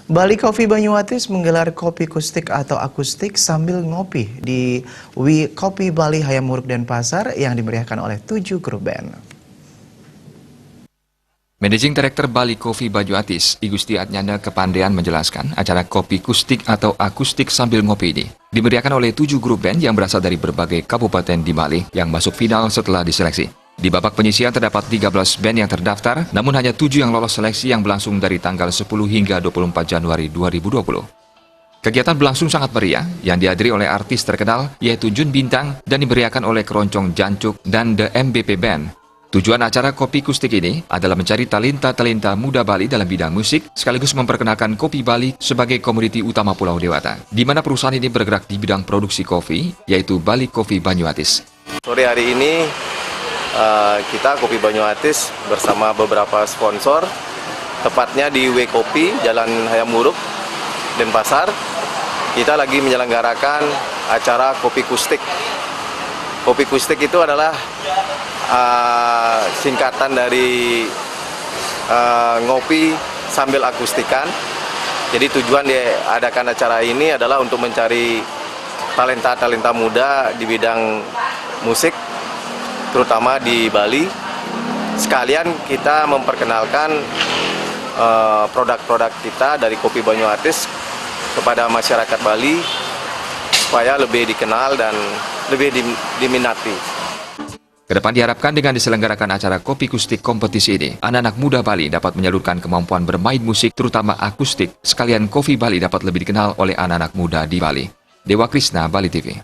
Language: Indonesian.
Bali Coffee Banyuatis menggelar kopi kustik atau akustik sambil ngopi di Kopi Bali Hayamuruk Denpasar yang dimeriahkan oleh 7 grup band. Managing Director Bali Coffee Banyuatis, I Gusti Adnyana Kepandean menjelaskan acara kopi kustik atau akustik sambil ngopi ini dimeriahkan oleh 7 grup band yang berasal dari berbagai kabupaten di Bali yang masuk final setelah diseleksi. Di babak penyisian terdapat 13 band yang terdaftar, namun hanya 7 yang lolos seleksi yang berlangsung dari tanggal 10 hingga 24 Januari 2020. Kegiatan berlangsung sangat meriah, yang dihadiri oleh artis terkenal, yaitu Jun Bintang, dan diberiakan oleh Keroncong Jancuk dan The MBP Band. Tujuan acara Kopi Kustik ini adalah mencari talenta-talenta muda Bali dalam bidang musik, sekaligus memperkenalkan Kopi Bali sebagai komoditi utama Pulau Dewata, di mana perusahaan ini bergerak di bidang produksi kopi, yaitu Bali Coffee Banyuatis. Sore hari ini, kita Kopi Banyuatis bersama beberapa sponsor, tepatnya di Kopi Jalan Hayamuruk, Denpasar, kita lagi menyelenggarakan acara Kopi Kustik. Kopi Kustik itu adalah singkatan dari ngopi sambil akustikan. Jadi tujuan diadakan acara ini adalah untuk mencari talenta-talenta muda di bidang musik, terutama di Bali. Sekalian kita memperkenalkan produk-produk kita dari Kopi Banyuatis kepada masyarakat Bali supaya lebih dikenal dan lebih diminati. Kedepan diharapkan dengan diselenggarakan acara Kopi Kustik kompetisi ini, anak-anak muda Bali dapat menyalurkan kemampuan bermain musik, terutama akustik. Sekalian Kopi Bali dapat lebih dikenal oleh anak-anak muda di Bali. Dewa Krisna, Bali TV.